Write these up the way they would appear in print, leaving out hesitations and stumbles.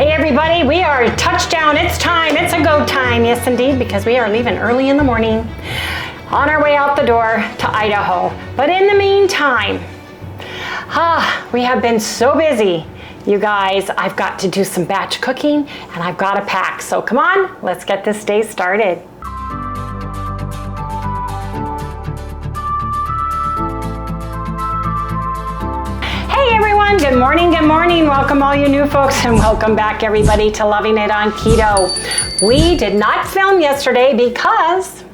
Hey everybody, we are touchdown. It's time. It's a go time. Yes, indeed, because we are leaving early in the morning on our way out the door to Idaho. But in the meantime, we have been so busy. You guys, I've got to do some batch cooking and I've got to pack. So come on, let's get this day started. Hey everyone, good morning, good morning. Welcome all you new folks and welcome back everybody to Loving It on Keto. We did not film yesterday because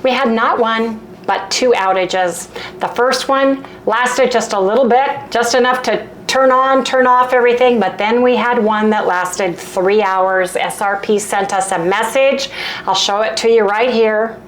we had not one, but two outages. The first one lasted just a little bit, just enough to turn on, turn off everything, but then we had one that lasted 3 hours. SRP sent us a message. I'll show it to you right here.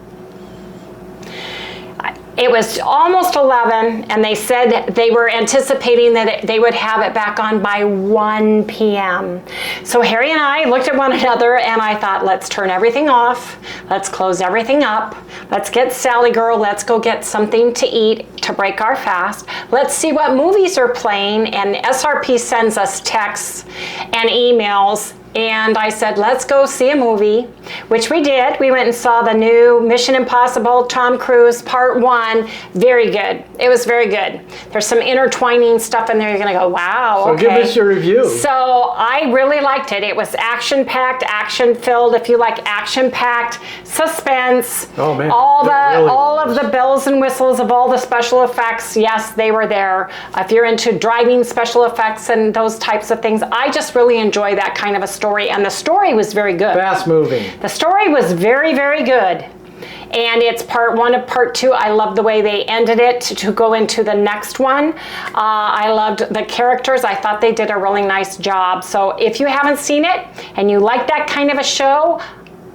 It was almost 11 and they said they were anticipating that they would have it back on by 1 p.m. So Harry and I looked at one another and I thought, let's turn everything off. Let's close everything up. Let's get Sally girl. Let's go get something to eat to break our fast. Let's see what movies are playing. And SRP sends us texts and emails. And I said, let's go see a movie, which we did. We went and saw the new Mission Impossible, Tom Cruise, Part 1. Very good. It was very good. There's some intertwining stuff in there. You're going to go, wow, so okay. Give us your review. So I really liked it. It was action-packed, action-filled. If you like action-packed, suspense, oh, man. all of the bells and whistles of all the special effects, yes, they were there. If you're into driving special effects and those types of things, I just really enjoy that kind of a story. And the story was very good. Fast moving. The story was very, very good. And it's part 1 of part 2. I love the way they ended it to go into the next one. I loved the characters. I thought they did a really nice job. So if you haven't seen it and you like that kind of a show,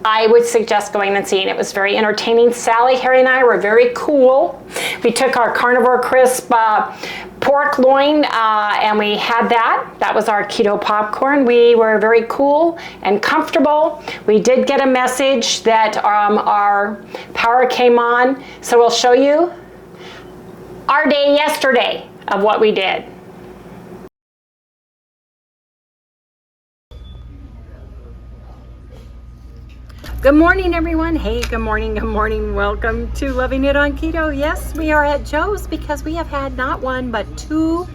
I would suggest going and seeing it. It was very entertaining. Sally, Harry, and I were very cool. We took our Carnivore Crisp pork loin and we had that. That was our keto popcorn. We were very cool and comfortable. We did get a message that our power came on. So we'll show you our day yesterday of what we did. Good morning, everyone. Hey, good morning, good morning. Welcome to Loving It on Keto. Yes, we are at Joe's because we have had not one, but 2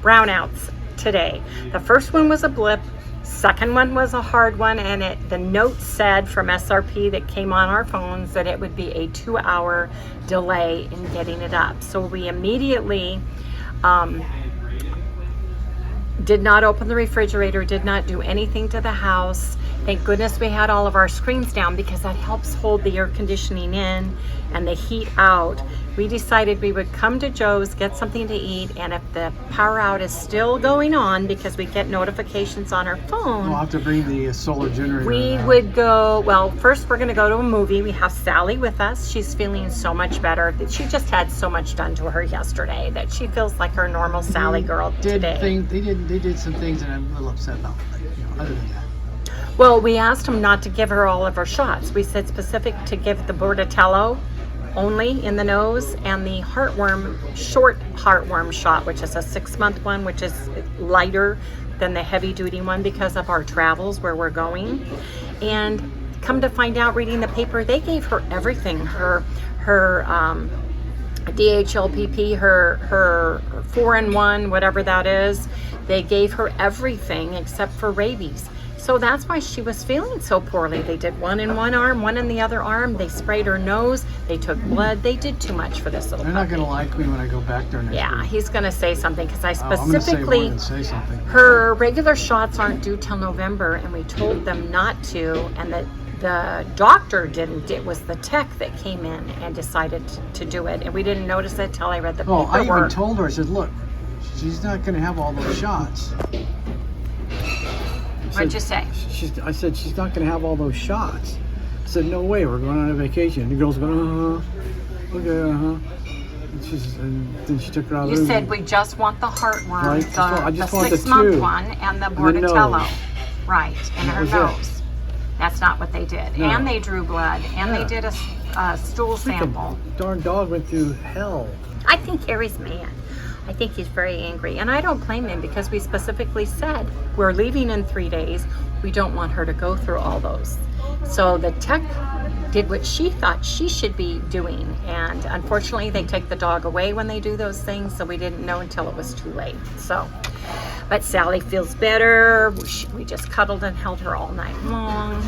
brownouts today. The first one was a blip. Second one was a hard one, and the note said from SRP that came on our phones that it would be a 2-hour delay in getting it up. So we immediately did not open the refrigerator, did not do anything to the house. Thank goodness we had all of our screens down because that helps hold the air conditioning in and the heat out. We decided we would come to Joe's, get something to eat, and if the power out is still going on, because we get notifications on our phone, we'll have to bring the solar generator. We would go, well, first we're going to go to a movie. We have Sally with us. She's feeling so much better. She just had so much done to her yesterday that she feels like her normal Sally girl today. They did some things that I'm a little upset about, other than that. Well, we asked them not to give her all of her shots. We said specific to give the Bordatello only in the nose and the short heartworm shot, which is a 6-month one, which is lighter than the heavy duty one because of our travels where we're going. And come to find out, reading the paper, they gave her everything. Her DHLPP, her 4-in-1, whatever that is. They gave her everything except for rabies. So that's why she was feeling so poorly. They did one in one arm, one in the other arm. They sprayed her nose. They took blood. They did too much for this little puppy. They're not going to like me when I go back there next week. Yeah, he's going to say something because I specifically... I'm going to say something. Her regular shots aren't due till November, and we told them not to, and the doctor didn't. It was the tech that came in and decided to do it, and we didn't notice it till I read the paperwork. I even told her, I said, look, she's not going to have all those shots. What'd you say? I said, she's not going to have all those shots. I said, no way, we're going on a vacation. The girl's going, okay, And then she took her out of the room. You said, we just want the heartworm, right? I just want the 6-month one, and the Bordatello. Right, and her nose. It. That's not what they did. No. And they drew blood, and they did a stool sample. Darn dog went through hell. I think Harry's mad. I think he's very angry. And I don't blame him because we specifically said we're leaving in 3 days. We don't want her to go through all those. So the tech did what she thought she should be doing. And unfortunately, they take the dog away when they do those things. So we didn't know until it was too late. So, but Sally feels better. We just cuddled and held her all night long.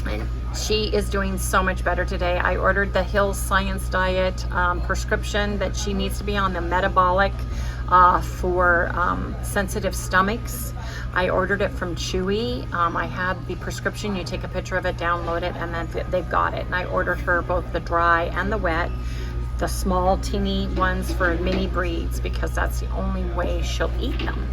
And she is doing so much better today. I ordered the Hill Science Diet prescription that she needs to be on, the metabolic for sensitive stomachs. I ordered it from Chewy. I had the prescription. You take a picture of it, download it, and then they've got it. And I ordered her both the dry and the wet, the small teeny ones for mini breeds, because that's the only way she'll eat them.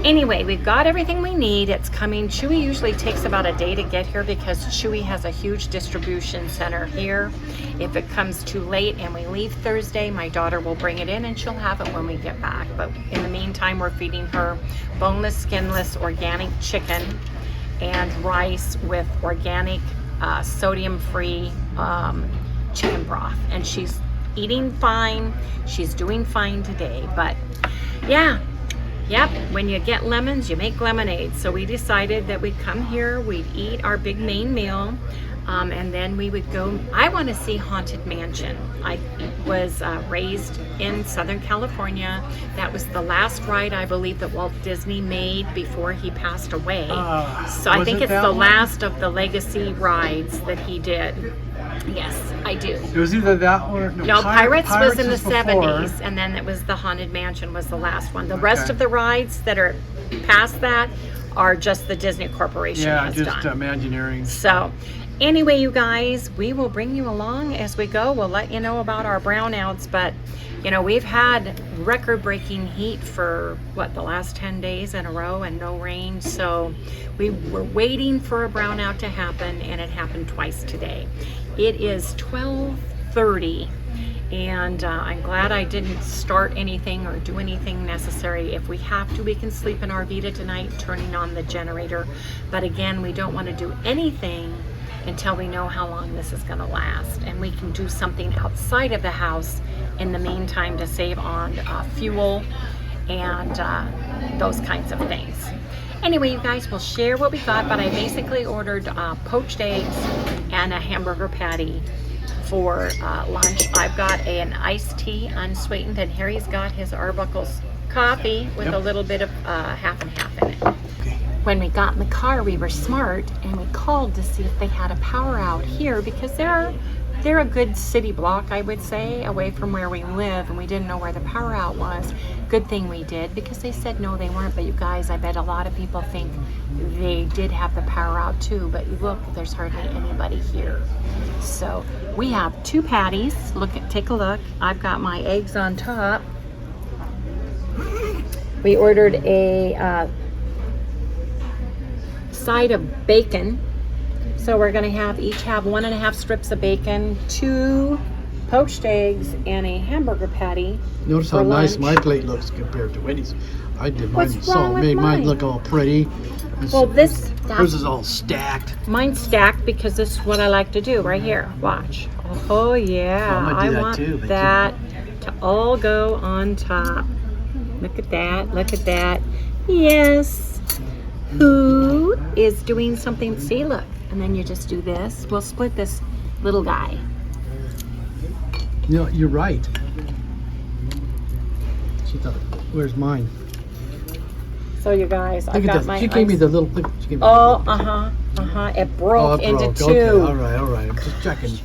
Anyway, we've got everything we need. It's coming. Chewy usually takes about a day to get here because Chewy has a huge distribution center here. If it comes too late and we leave Thursday, my daughter will bring it in and she'll have it when we get back. But in the meantime, we're feeding her boneless, skinless, organic chicken and rice with organic, sodium-free chicken broth. And she's eating fine. She's doing fine today. But yeah. Yep, when you get lemons, you make lemonade. So we decided that we'd come here, we'd eat our big main meal, and then we would go. I want to see Haunted Mansion. I was raised in Southern California. That was the last ride, I believe, that Walt Disney made before he passed away. So I think it's the last of the legacy rides that he did. Yes, I do. It was either that one or no, Pirates was in the 70s, and then it was the Haunted Mansion was the last one. The rest of the rides that are past that are just the Disney Corporation has done. Yeah, just Imagineering. So anyway, you guys, we will bring you along as we go. We'll let you know about our brownouts, but you know, we've had record-breaking heat for what, the last 10 days in a row and no rain. So we were waiting for a brownout to happen, and it happened twice today. It is 12:30, and I'm glad I didn't start anything or do anything necessary. If we have to, we can sleep in our Vita tonight, turning on the generator. But again, we don't want to do anything until we know how long this is going to last, and we can do something outside of the house in the meantime to save on fuel and those kinds of things. Anyway, you guys, we'll share what we got, but I basically ordered poached eggs and a hamburger patty for lunch. I've got an iced tea, unsweetened, and Harry's got his Arbuckle's coffee with a little bit of half and half in it. Okay. When we got in the car, we were smart and we called to see if they had a power out here, because they're a good city block, I would say, away from where we live, and we didn't know where the power out was. Good thing we did, because they said no, they weren't. But you guys, I bet a lot of people think they did have the power out too, but look, there's hardly anybody here. So we have 2 patties. Take a look. I've got my eggs on top. We ordered a side of bacon. So we're going to each have 1.5 strips of bacon, 2 poached eggs, and a hamburger patty. Notice how nice my plate looks compared to Wendy's. I did mine so made mine look all pretty. Well, hers is all stacked. Mine's stacked because this is what I like to do right here. Watch. Oh yeah, I want that to all go on top. Look at that. Look at that. Yes. Who is doing something? See, look. And then you just do this. We'll split this little guy. No, you're right. She thought, where's mine? So you guys, I got my. She gave me the little. It broke into 2. Okay. All right. I'm just checking.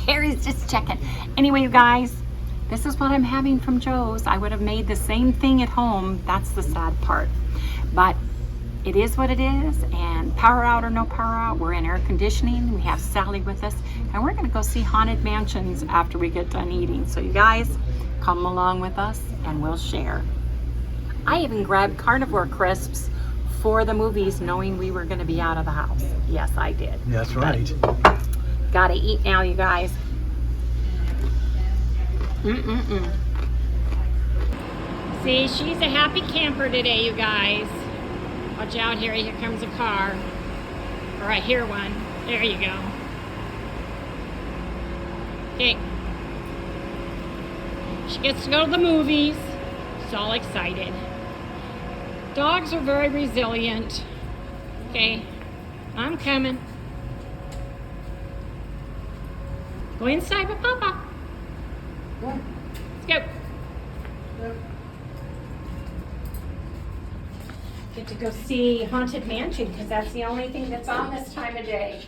Harry's just checking. Anyway, you guys, this is what I'm having from Joe's. I would have made the same thing at home. That's the sad part. But it is what it is, and power out or no power out, we're in air conditioning. We have Sally with us, and we're going to go see Haunted Mansions after we get done eating. So you guys, come along with us, and we'll share. I even grabbed Carnivore Crisps for the movies, knowing we were going to be out of the house. Yes, I did. That's right. Gotta eat now, you guys. See, she's a happy camper today, you guys. Watch out, Harry, here comes a car. Or I hear one. There you go. Okay. She gets to go to the movies. all excited. Dogs are very resilient. Okay, I'm coming. Go inside with Papa. What? Let's go. Yep. Get to go see Haunted Mansion because that's the only thing that's on this time of day.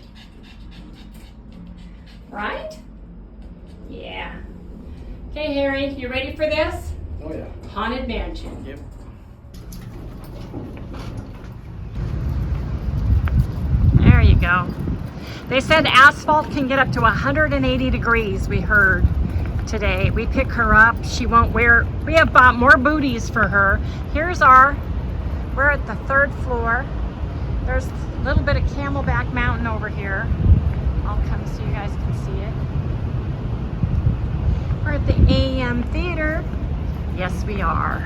Right? Yeah. Okay, Harry, you ready for this? Oh yeah. Haunted Mansion. Yep. There you go. They said asphalt can get up to 180 degrees, we heard today. We pick her up. She won't wear, we have bought more booties for her. Here's our, we're at the 3rd floor. There's a little bit of Camelback Mountain over here. I'll come so you guys can see it. We're at the AM Theater. Yes, we are.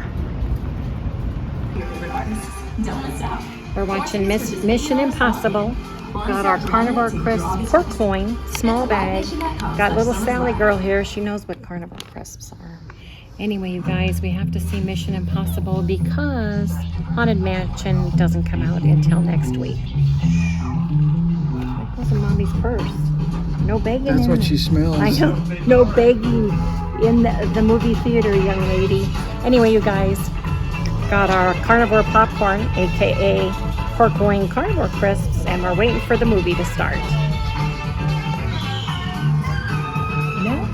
We're watching Mission Impossible. Got our Carnivore Crisps pork loin, small bag. Got little Sally girl here. She knows what Carnivore Crisps are. Anyway, you guys, we have to see Mission Impossible because Haunted Mansion doesn't come out until next week. That goes in Mommy's purse. No begging. That's what she smells. I know. No begging in the movie theater, young lady. Anyway, you guys, got our carnivore popcorn, aka pork loin carnivore crisps, and we're waiting for the movie to start. No.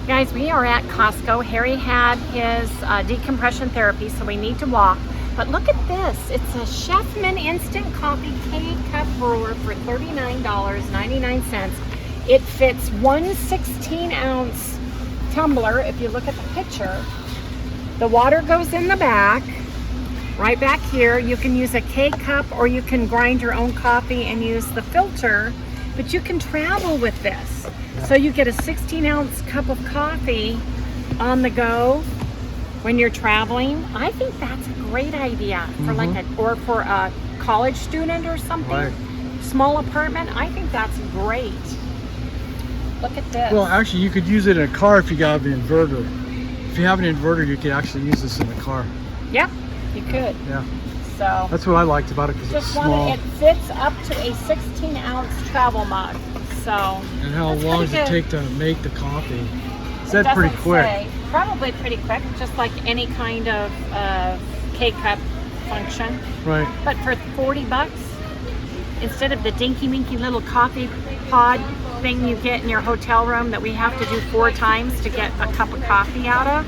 Guys, we are at Costco. Harry had his decompression therapy, so we need to walk. But look at this. It's a Chefman Instant Coffee K-Cup brewer for $39.99. It fits one 16-ounce tumbler. If you look at the picture, the water goes in the back, right back here. You can use a K-Cup or you can grind your own coffee and use the filter, but you can travel with this. So you get a 16-ounce cup of coffee on the go when you're traveling. I think that's a great idea for like or for a college student or something. Right. Small apartment. I think that's great. Look at this. Well, actually, you could use it in a car if you got an inverter. If you have an inverter, you could actually use this in the car. Yep, you could. Yeah. So That's what I liked about it because it's just small. wanted, it fits up to a 16-ounce travel mug. So And how that's long does pretty it good. take to make the coffee? It Is that pretty doesn't quick? say. Probably pretty quick, just like any kind of K-Cup function. Right. But for $40, instead of the dinky-winky little coffee pod thing you get in your hotel room that we have to do 4 times to get a cup of coffee out of,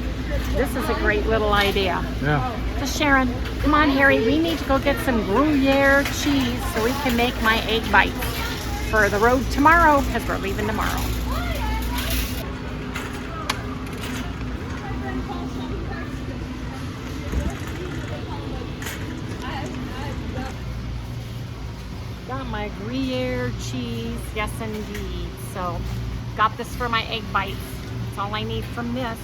this is a great little idea. Yeah. So Sharon, come on Harry, we need to go get some Gruyere cheese so we can make my egg bites for the road tomorrow because we're leaving tomorrow. Got my Gruyere cheese, yes indeed. So got this for my egg bites. That's all I need from this.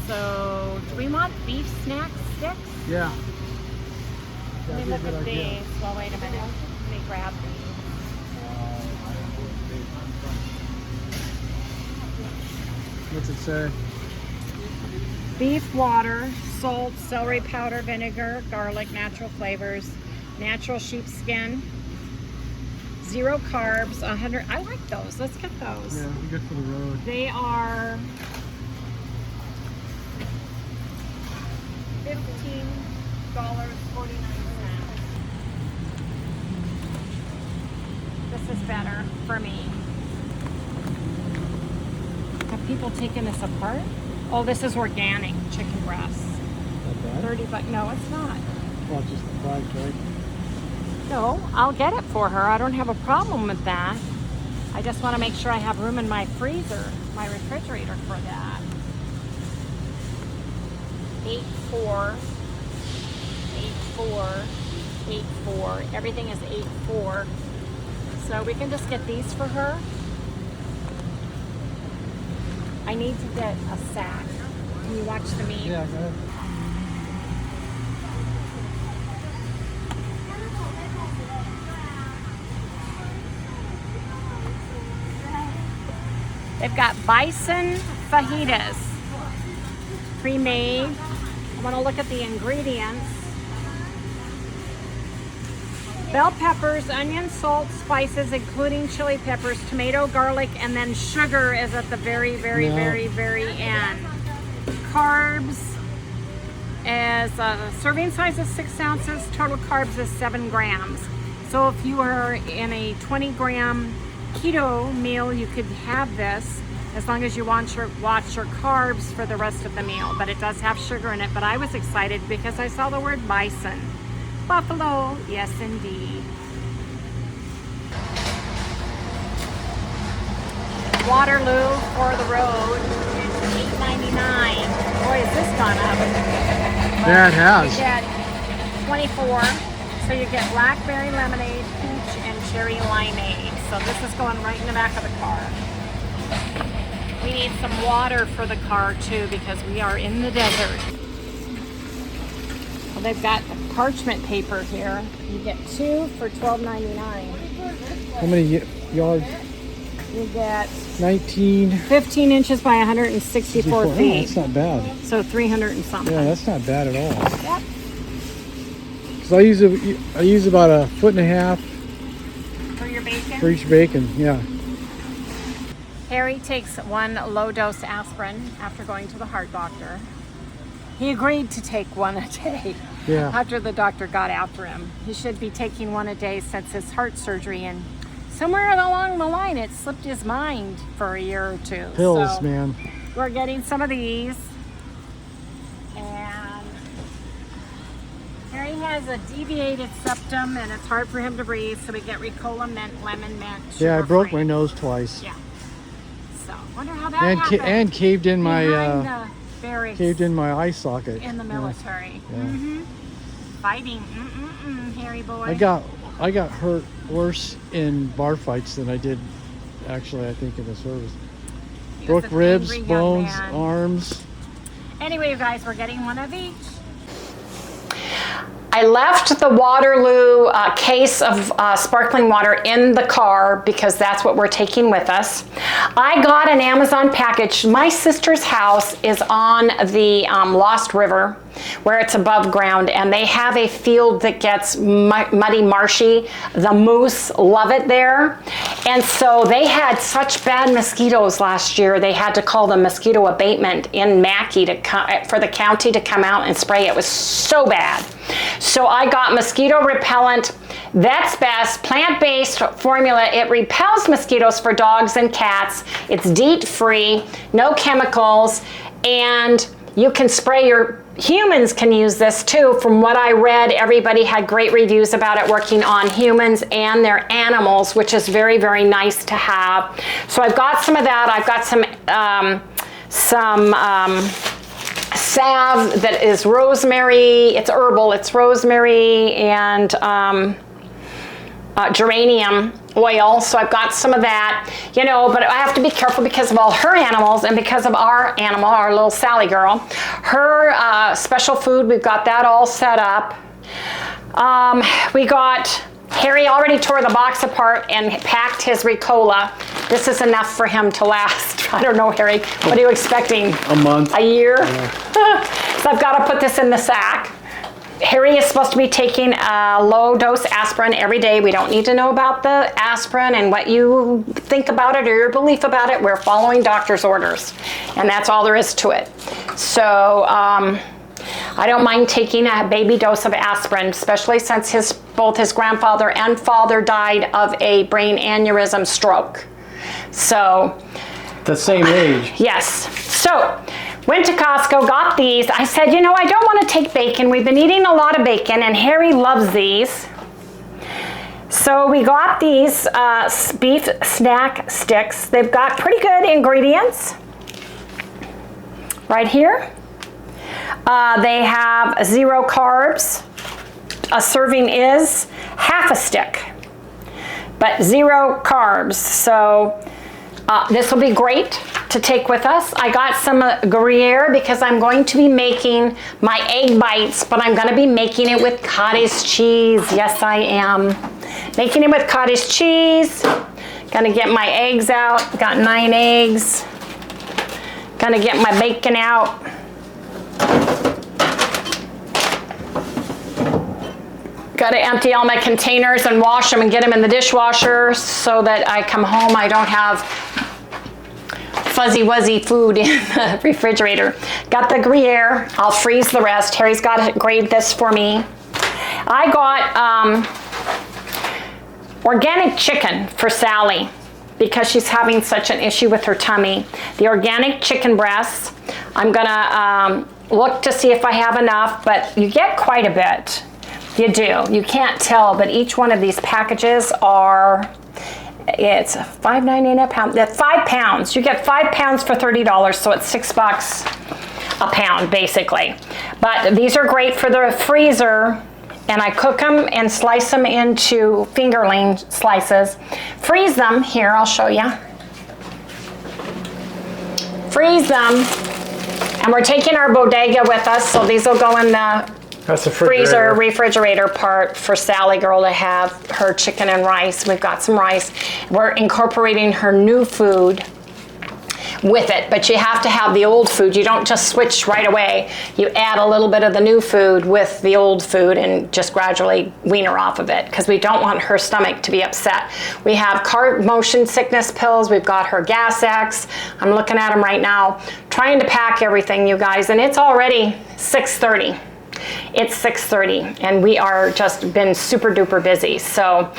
So do we want beef snack sticks? Yeah. Let me look at these. Well, wait a minute. Let me grab these. What's it say? Beef water, salt, celery powder, vinegar, garlic, natural flavors, natural sheepskin, 0 carbs, 100. I like those. Let's get those. Yeah, it'd be good for the road. They are $15.49. This is better for me. Have people taken this apart? Oh, this is organic chicken breasts. Not bad. 30 bucks. No, it's not. Well, just the price, right? No, I'll get it for her. I don't have a problem with that. I just want to make sure I have room in my freezer, my refrigerator for that. 8.4, 8.4, 8.4. Everything is 8.4. So we can just get these for her. I need to get a sack. Can you watch the meat? Yeah, go ahead. They've got bison fajitas, pre-made. I want to look at the ingredients. Bell peppers, onion, salt, spices, including chili peppers, tomato, garlic, and then sugar is at the very end. Carbs is a serving size of 6 ounces. Total carbs is 7 grams. So if you are in a 20-gram keto meal, you could have this as long as you watch your carbs for the rest of the meal. But it does have sugar in it. But I was excited because I saw the word bison. Buffalo, yes indeed. Waterloo for the road, it's $8.99. Boy, has this gone up. Yeah, it has. You get 24, so you get blackberry lemonade, peach, and cherry limeade. So this is going right in the back of the car. We need some water for the car too because we are in the desert. Well, they've got parchment paper here. You get 2 for $12.99. How many yards? You get 19. 15 inches by 164 Oh, feet. that's not bad. So 300 and something. Yeah, that's not bad at all. Yep. So I use about 1.5 foot For your bacon. for each bacon. Yeah. Harry takes 1 low-dose aspirin after going to the heart doctor. He agreed to take 1 a day. Yeah. After the doctor got after him. He should be taking 1 a day since his heart surgery, and somewhere along the line it slipped his mind for a year or 2. Pills, So man. we're getting some of these. And Harry has a deviated septum and it's hard for him to breathe, so we get Ricola mint, lemon mint, Yeah, I broke sugar-free. my nose twice. Yeah. So wonder how that happened. And caved in my Behind the barracks caved in my eye socket. in the military. Yeah. Mm-hmm. Fighting, Harry boy. I got hurt worse in bar fights than I did actually, I think, in the service. He was Broke an ribs, angry young bones, man. arms. Anyway, you guys, we're getting 1 of each. I left the Waterloo case of sparkling water in the car because that's what we're taking with us. I got an Amazon package. My sister's house is on the Lost River where it's above ground, and they have a field that gets muddy, marshy. The moose love it there. And so they had such bad mosquitoes last year, they had to call the mosquito abatement in Mackey for the county to come out and spray. It was so bad. So I got mosquito repellent, Vet's Best, plant-based formula. It repels mosquitoes for dogs and cats. It's DEET-free, no chemicals, and you can spray your humans can use this too. From what I read, everybody had great reviews about it working on humans and their animals, which is very, very nice to have. So I've got some of that. I've got some salve that is rosemary. It's herbal. It's rosemary and geranium oil. So I've got some of that, you know, but I have to be careful because of all her animals and because of our animal, our little Sally girl. Her special food, we've got that all set up. We got, Harry already tore the box apart and packed his Ricola. This is enough for him to last. I don't know, Harry, what are you expecting? A month. A year? Yeah. So I've got to put this in the sack. Harry is supposed to be taking a low-dose aspirin every day. We don't need to know about the aspirin and what you think about it or your belief about it. We're following doctor's orders, and that's all there is to it. So I don't mind taking a baby dose of aspirin, especially since both his grandfather and father died of a brain aneurysm stroke. So The same age. yes. So went to Costco, got these. I said, you know, I don't want to take bacon. We've been eating a lot of bacon, and Harry loves these. So we got these beef snack sticks. They've got pretty good ingredients right here. They have 0 carbs. A serving is half a stick, but 0 carbs. So this will be great to take with us. I got some Gruyere because I'm going to be making my egg bites, but I'm going to be making it with cottage cheese. Yes, I am. Making it with cottage cheese. Gonna get my eggs out. Got 9 eggs. Gonna get my bacon out. Got to empty all my containers and wash them and get them in the dishwasher so that I come home, I don't have fuzzy wuzzy food in the refrigerator. Got the Gruyere. I'll freeze the rest. Harry's got to grade this for me. I got organic chicken for Sally because she's having such an issue with her tummy. The organic chicken breasts. I'm gonna look to see if I have enough, but you get quite a bit. You do. You can't tell, but each one of these packages are, it's $5.98 a pound. That's 5 pounds. You get 5 pounds for $30, so it's $6 a pound, basically. But these are great for the freezer, and I cook them and slice them into fingerling slices. Freeze them. Here, I'll show you. Freeze them. And we're taking our bodega with us, so these will go in the freezer, refrigerator part for Sally girl to have her chicken and rice. We've got some rice. We're incorporating her new food with it, but you have to have the old food. You don't just switch right away. You add a little bit of the new food with the old food and just gradually wean her off of it because we don't want her stomach to be upset. We have motion sickness pills. We've got her Gas X. I'm looking at them right now, trying to pack everything, you guys, and it's already 6:30. It's 6:30 and we are just been super duper busy. So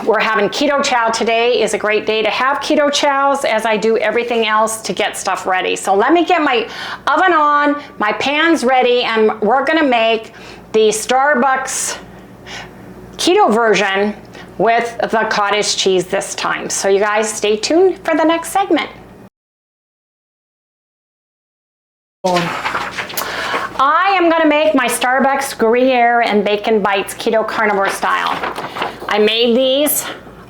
we're having keto chow today. Is a great day to have keto chows as I do everything else to get stuff ready. So let me get my oven on, my pan's ready, and we're gonna make the Starbucks keto version with the cottage cheese this time. So you guys stay tuned for the next segment. I am going to make my Starbucks Gruyere and Bacon Bites Keto Carnivore style. I made these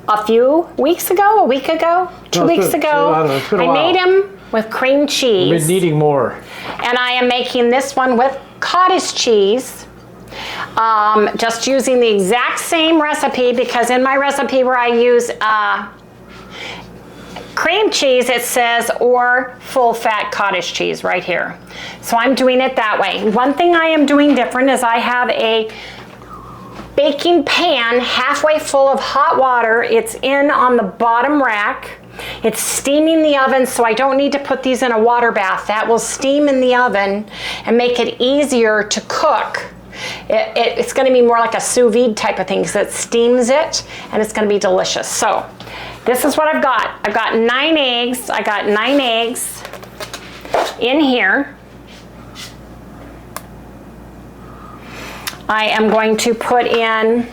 a few weeks ago, a week ago, 2 weeks ago. I made them with cream cheese. We've been needing more. And I am making this one with cottage cheese. Just using the exact same recipe because in my recipe where I use cream cheese, it says or full fat cottage cheese right here. So I'm doing it that way. One thing I am doing different is I have a baking pan halfway full of hot water. It's in on the bottom rack. It's steaming the oven, so I don't need to put these in a water bath. That will steam in the oven and make it easier to cook. It's going to be more like a sous vide type of thing because it steams it and it's going to be delicious. So this is what I've got. I've got 9 eggs. I got 9 eggs in here. I am going to put in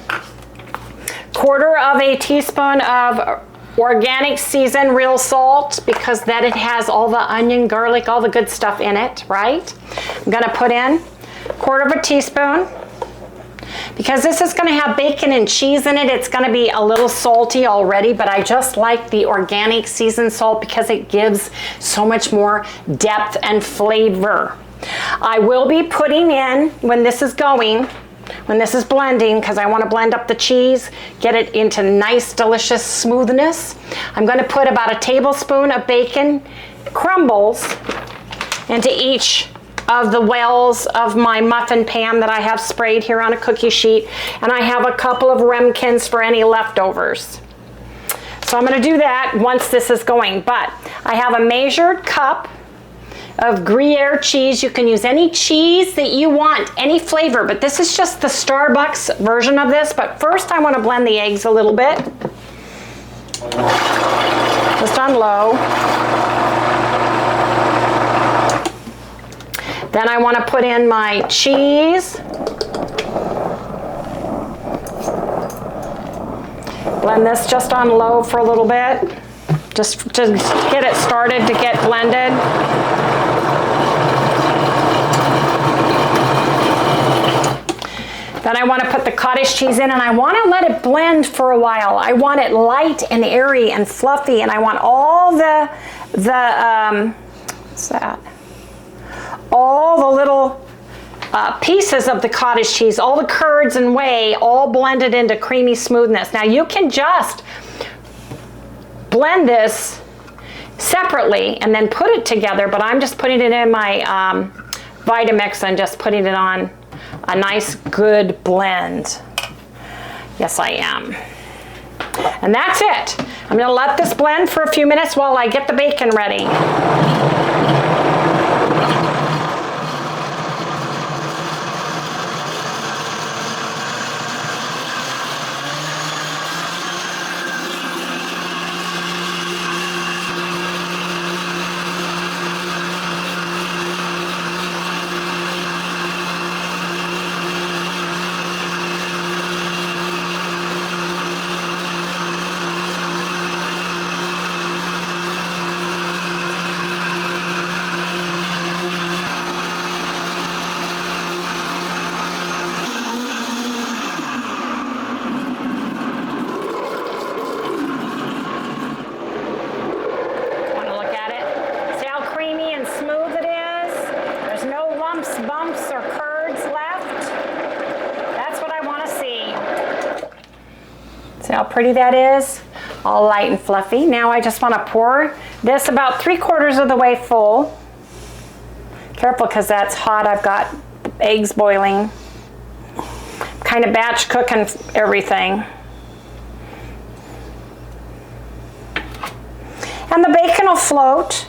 1/4 teaspoon of organic seasoned real salt because then it has all the onion, garlic, all the good stuff in it, right? I'm going to put in 1/4 teaspoon. Because this is going to have bacon and cheese in it, it's going to be a little salty already, but I just like the organic seasoned salt because it gives so much more depth and flavor. I will be putting in, when this is blending, because I want to blend up the cheese, get it into nice, delicious smoothness, I'm going to put about 1 tablespoon of bacon crumbles into each of the wells of my muffin pan that I have sprayed here on a cookie sheet, and I have a couple of ramekins for any leftovers. So I'm going to do that once this is going, but I have a measured cup of Gruyere cheese. You can use any cheese that you want, any flavor, but this is just the Starbucks version of this. But first I want to blend the eggs a little bit, just on low. Then I want to put in my cheese. Blend this just on low for a little bit, just to get it started to get blended. Then I want to put the cottage cheese in, and I want to let it blend for a while. I want it light and airy and fluffy, and I want all the what's that? All the little pieces of the cottage cheese, all the curds and whey, all blended into creamy smoothness. Now you can just blend this separately and then put it together, but I'm just putting it in my Vitamix and just putting it on a nice good blend. Yes, I am. And that's it. I'm gonna let this blend for a few minutes while I get the bacon ready. Bumps or curds left. That's what I want to see. See how pretty that is? All light and fluffy. Now I just want to pour this about 3/4 of the way full. Careful because that's hot. I've got eggs boiling. Kind of batch cooking everything. And the bacon will float,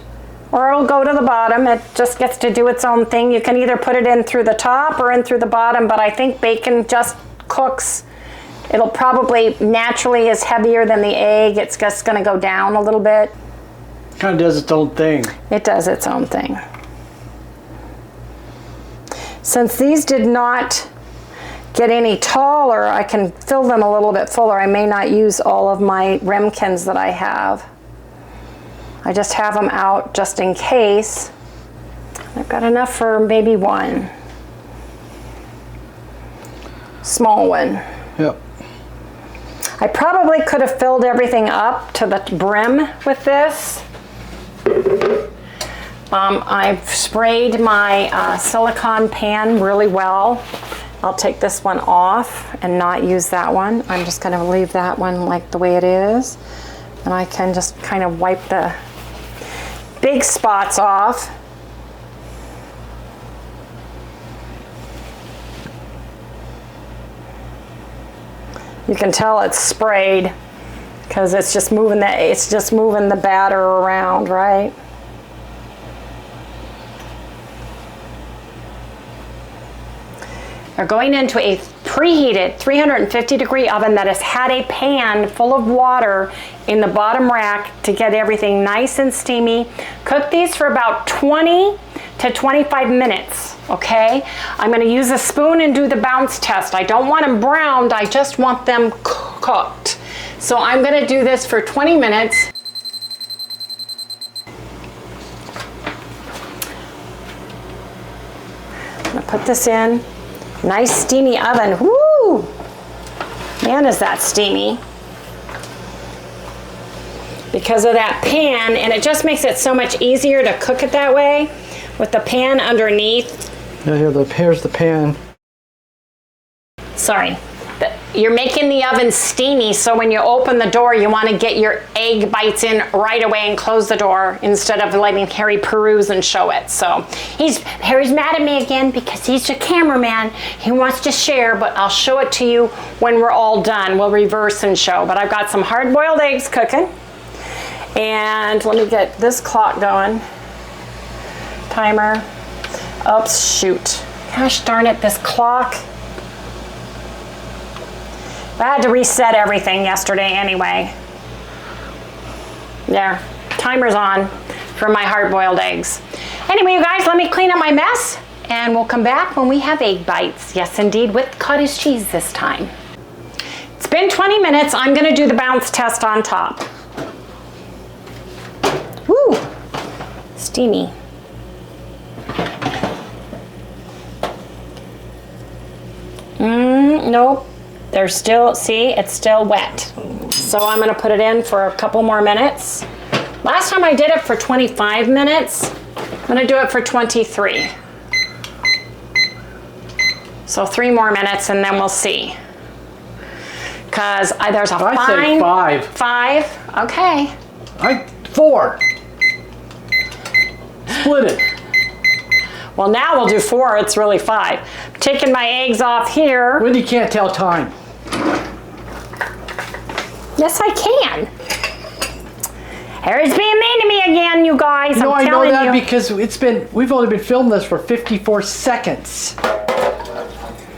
or it'll go to the bottom. It just gets to do its own thing. You can either put it in through the top or in through the bottom, but I think bacon just cooks. It'll probably naturally is heavier than the egg. It's just gonna go down a little bit. Kind of does its own thing. It does its own thing. Since these did not get any taller, I can fill them a little bit fuller. I may not use all of my ramekins that I have. I just have them out just in case. I've got enough for maybe one. Small one. Yep. I probably could have filled everything up to the brim with this. I've sprayed my silicone pan really well. I'll take this one off and not use that one. I'm just going to leave that one like the way it is. And I can just kind of wipe the big spots off. You can tell it's sprayed because it's just moving the batter around, right? They're going into a preheated 350-degree oven that has had a pan full of water in the bottom rack to get everything nice and steamy. Cook these for about 20 to 25 minutes, okay? I'm going to use a spoon and do the bounce test. I don't want them browned, I just want them cooked. So I'm going to do this for 20 minutes. I'm going to put this in. Nice steamy oven. Woo! Man, is that steamy. Because of that pan, and it just makes it so much easier to cook it that way with the pan underneath. Yeah, here's the pan. Sorry. You're making the oven steamy, so when you open the door, you want to get your egg bites in right away and close the door instead of letting Harry peruse and show it. So Harry's mad at me again because he's a cameraman. He wants to share, but I'll show it to you when we're all done. We'll reverse and show. But I've got some hard-boiled eggs cooking. And let me get this clock going. Timer. Oops, shoot. Gosh darn it, this clock. I had to reset everything yesterday anyway. There, timer's on for my hard-boiled eggs. Anyway, you guys, let me clean up my mess and we'll come back when we have egg bites. Yes, indeed, with cottage cheese this time. It's been 20 minutes. I'm gonna do the bounce test on top. Woo, steamy. Nope. They're still, see, it's still wet. So I'm gonna put it in for a couple more minutes. Last time I did it for 25 minutes. I'm gonna do it for 23. So 3 more minutes and then we'll see. Cause there's a fine. I said 5. 5, okay. 4. Split it. Well, now we'll do 4. It's really 5. Taking my eggs off here. Wendy can't tell time. Yes, I can. Harry's being mean to me again, you guys. No, I'm I know telling that you. because we've only been filming this for 54 seconds.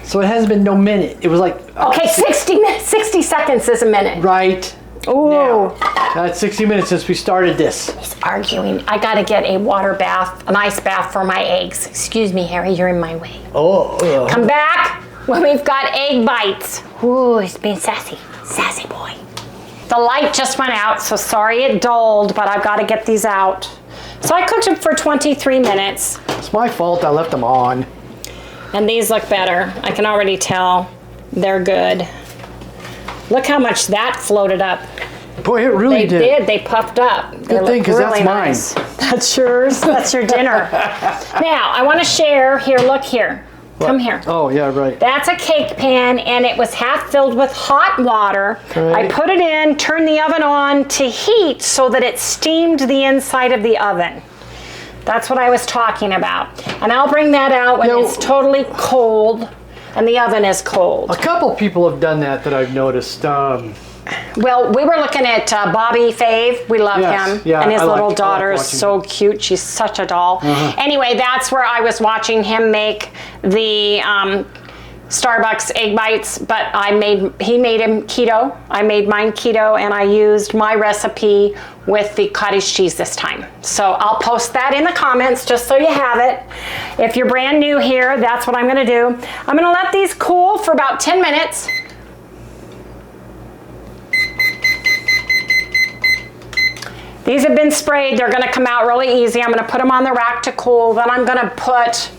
So it hasn't been no minute. It was like... Okay, 60 seconds is a minute. Right. Ooh. Now, that's 60 minutes since we started this. He's arguing. I gotta get a water bath, an ice bath for my eggs. Excuse me, Harry, you're in my way. Oh. Come back when we've got egg bites. Ooh, he's being sassy. Sassy boy. The light just went out, so sorry it dulled, but I've got to get these out. So I cooked them for 23 minutes. It's my fault I left them on. And these look better. I can already tell they're good. Look how much that floated up. Boy, it really They did. They puffed up. Good thing, because that's mine. Nice. That's yours. That's your dinner. Now, I want to share. Here, look here. Come here. Oh, yeah, right. That's a cake pan, and it was half filled with hot water. Right. I put it in, turned the oven on to heat so that it steamed the inside of the oven. That's what I was talking about. And I'll bring that out when it's totally cold and the oven is cold. A couple people have done that I've noticed. Well, we were looking at Bobby Fave. We love him. Yeah, and his I little like daughter is watching so cute. She's such a doll. Anyway, that's where I was watching him make the Starbucks egg bites, but he made him keto. I made mine keto, and I used my recipe with the cottage cheese this time. So I'll post that in the comments just so you have it. If you're brand new here, that's what I'm gonna do. I'm gonna let these cool for about 10 minutes. These have been sprayed. They're gonna come out really easy. I'm gonna put them on the rack to cool. Then I'm gonna put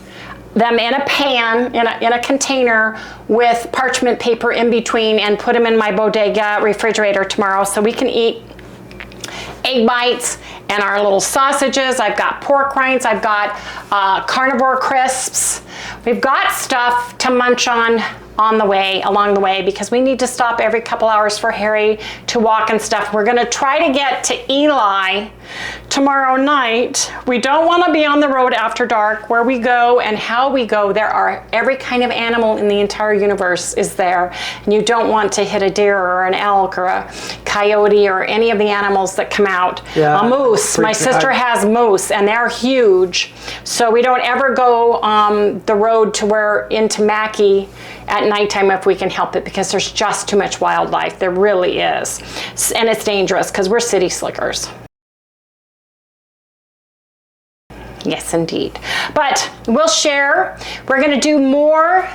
them in a pan, in a container with parchment paper in between, and put them in my bodega refrigerator tomorrow so we can eat egg bites and our little sausages. I've got pork rinds. I've got carnivore crisps. We've got stuff to munch on along the way, because we need to stop every couple hours for Harry to walk and stuff. We're gonna try to get to Eli tomorrow night. We don't wanna be on the road after dark. Where we go and how we go, there are every kind of animal in the entire universe is there. And you don't want to hit a deer or an elk or a coyote or any of the animals that come out. Yeah, a moose, my sister has moose, and they're huge. So we don't ever go the road to into Mackey at nighttime if we can help it, because there's just too much wildlife. There really is. And it's dangerous because we're city slickers. Yes, indeed. But we'll share. We're going to do more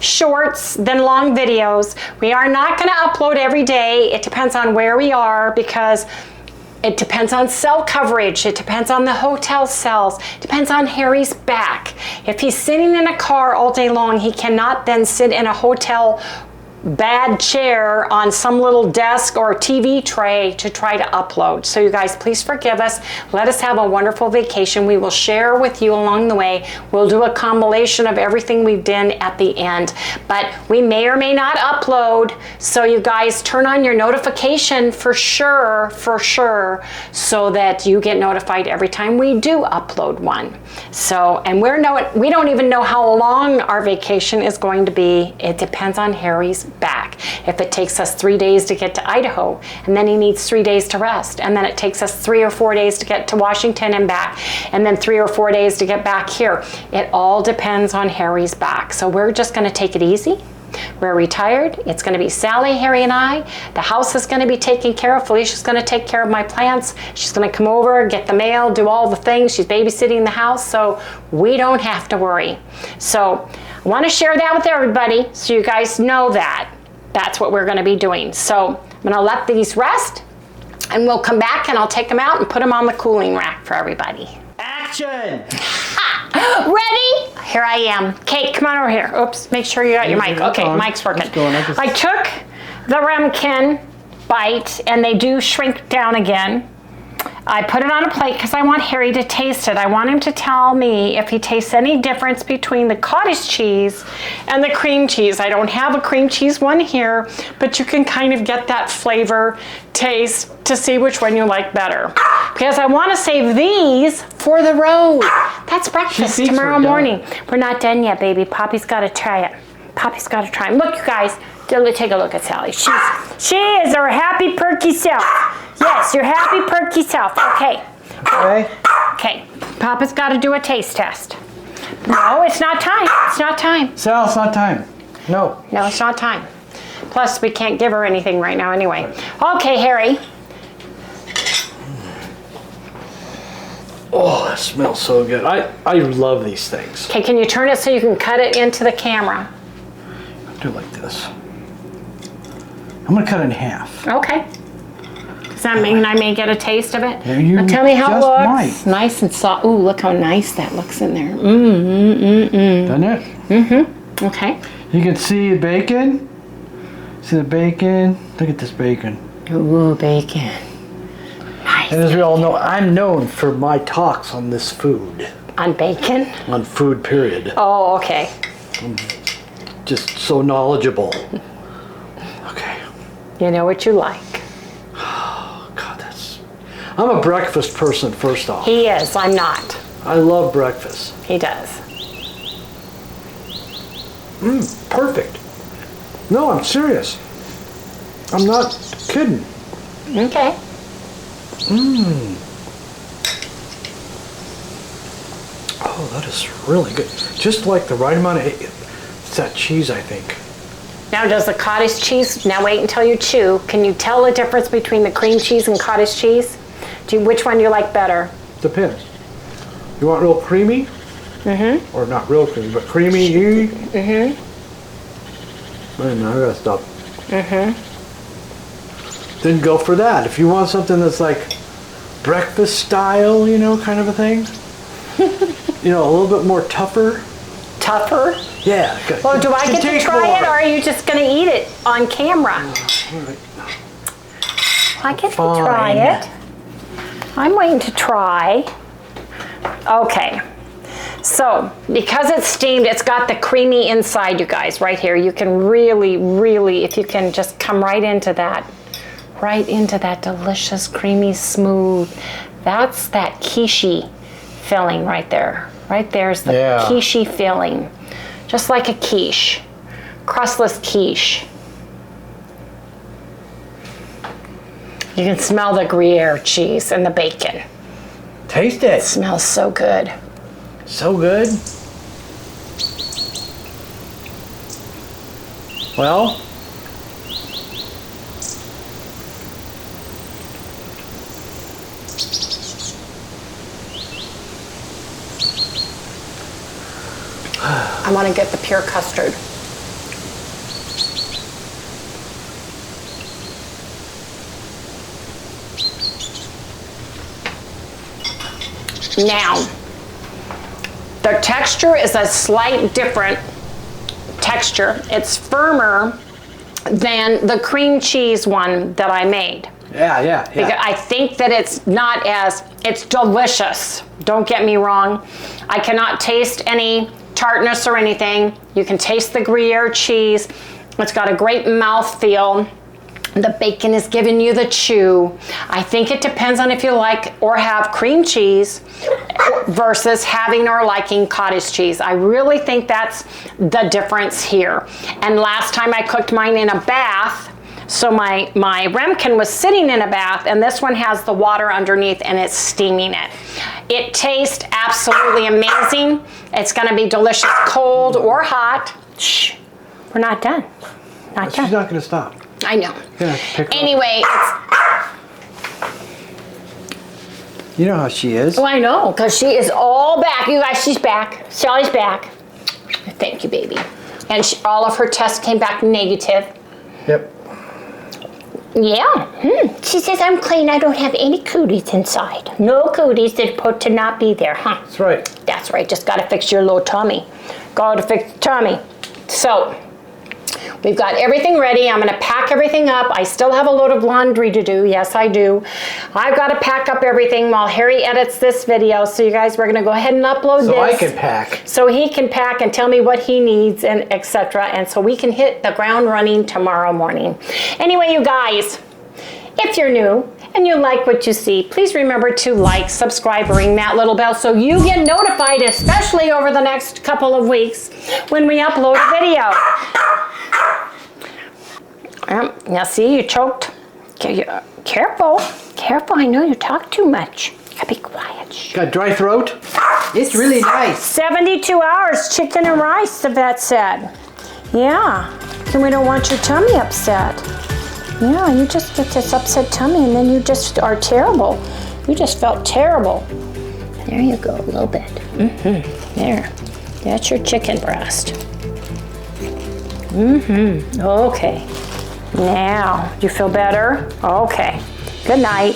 shorts than long videos. We are not going to upload every day. It depends on where we are, because it depends on cell coverage. It depends on the hotel cells. It depends on Harry's back. If he's sitting in a car all day long, he cannot then sit in a hotel bad chair on some little desk or TV tray to try to upload. So you guys, please forgive us. Let us have a wonderful vacation. We will share with you along the way. We'll do a compilation of everything we've done at the end, but we may or may not upload. So you guys turn on your notification for sure, so that you get notified every time we do upload one. So, and we don't even know how long our vacation is going to be. It depends on Harry's back. If it takes us 3 days to get to Idaho, and then he needs 3 days to rest, and then it takes us 3 or 4 days to get to Washington and back, and then 3 or 4 days to get back here. It all depends on Harry's back. So we're just going to take it easy. We're retired. It's going to be Sally, Harry, and I. The house is going to be taken care of. Felicia's going to take care of my plants. She's going to come over, get the mail, do all the things. She's babysitting the house, so we don't have to worry. So I want to share that with everybody so you guys know that. That's what we're going to be doing. So I'm going to let these rest, and we'll come back and I'll take them out and put them on the cooling rack for everybody. Action! Ready? Here I am. Kate, come on over here. Oops, make sure you got your mic. Okay, mic's working. I took the Remkin bite, and they do shrink down again. I put it on a plate because I want Harry to taste it. I want him to tell me if he tastes any difference between the cottage cheese and the cream cheese. I don't have a cream cheese one here, but you can kind of get that flavor, taste, to see which one you like better. Because I want to save these for the road. That's breakfast tomorrow morning. We're not done yet, baby. Poppy's got to try it. Poppy's got to try it. Look, you guys, take a look at Sally. She is her happy, perky self. Yes, your happy, perky self. Okay. Okay. Papa's got to do a taste test. No, it's not time. It's not time. Sal, it's not time. No. No, it's not time. Plus, we can't give her anything right now anyway. Okay, Harry. Oh, that smells so good. I love these things. Okay, can you turn it so you can cut it into the camera? Do it like this. I'm gonna cut it in half. Okay. Does that mean I may get a taste of it? Yeah, you Now tell me how it just looks. might. Nice and soft. Ooh, look how nice that looks in there. Doesn't it? Okay. You can see the bacon. See the bacon? Look at this bacon. Ooh, bacon. Nice. And as we all know, I'm known for my talks on this food. On bacon? On food, period. Oh, okay. Just so knowledgeable. Okay. You know what you like. Oh, God, I'm a breakfast person, first off. He is. I'm not. I love breakfast. He does. Perfect. No, I'm serious. I'm not kidding. Okay. Oh, that is really good. Just like the right amount of, it's that cheese, I think. Now, does the cottage cheese, now wait until you chew, can you tell the difference between the cream cheese and cottage cheese? Which one do you like better? Depends. You want real creamy? Mm-hmm. Or not real creamy, but creamy? Mm-hmm. Wait a minute, I gotta stop. Mm-hmm. Then go for that. If you want something that's like breakfast style, you know, kind of a thing. You know, a little bit more tougher. Tougher? Yeah. Well, do I get to try it, or are you just going to eat it on camera? All right. I get to try it. I'm waiting to try. Okay. So, because it's steamed, it's got the creamy inside, you guys, right here. You can really, really, if you can just come right into that delicious, creamy, smooth. That's that quiche filling right there. Right there's the quiche filling. Just like a quiche. Crustless quiche. You can smell the Gruyere cheese and the bacon. Taste it. It smells so good. So good. Well, I want to get the pure custard. Now, the texture is a slight different texture. It's firmer than the cream cheese one that I made. yeah. Because I think that it's not as, it's delicious. Don't get me wrong. I cannot taste any tartness or anything. You can taste the Gruyere cheese. It's got a great mouthfeel. The bacon is giving you the chew. I think it depends on if you like or have cream cheese versus having or liking cottage cheese. I really think that's the difference here. And last time I cooked mine in a bath, so my ramekin was sitting in a bath, and this one has the water underneath and it's steaming it. It tastes absolutely amazing. It's gonna be delicious cold or hot. Shh, we're not done. Not done. She's not gonna stop. I know. Yeah, anyway, you know how she is. Oh, I know, because she is all back. You guys, she's back. Sally's back. Thank you, baby. And all of her tests came back negative. Yep. Yeah. She says, I'm clean. I don't have any cooties inside. No cooties. They're supposed to not be there, huh? That's right. That's right. Just got to fix your little tummy. Got to fix the tummy. So, We've got everything ready. I'm gonna pack everything up. I still have a load of laundry to do. Yes, I do. I've got to pack up everything while Harry edits this video. So you guys, we're gonna go ahead and upload this. So I can pack. So he can pack and tell me what he needs and etc. And so we can hit the ground running tomorrow morning. Anyway, you guys, if you're new and you like what you see, please remember to like, subscribe, ring that little bell so you get notified, especially over the next couple of weeks when we upload a video. Now see, you choked. Careful, careful, I know you talk too much. You gotta be quiet. Shh. Got dry throat? It's really nice. 72 hours, chicken and rice, the vet said. Yeah, and we don't want your tummy upset. Yeah, you just get this upset tummy and then you just are terrible. You just felt terrible. There you go, a little bit. There, that's your chicken breast. Okay. Now, do you feel better? Okay. Good night.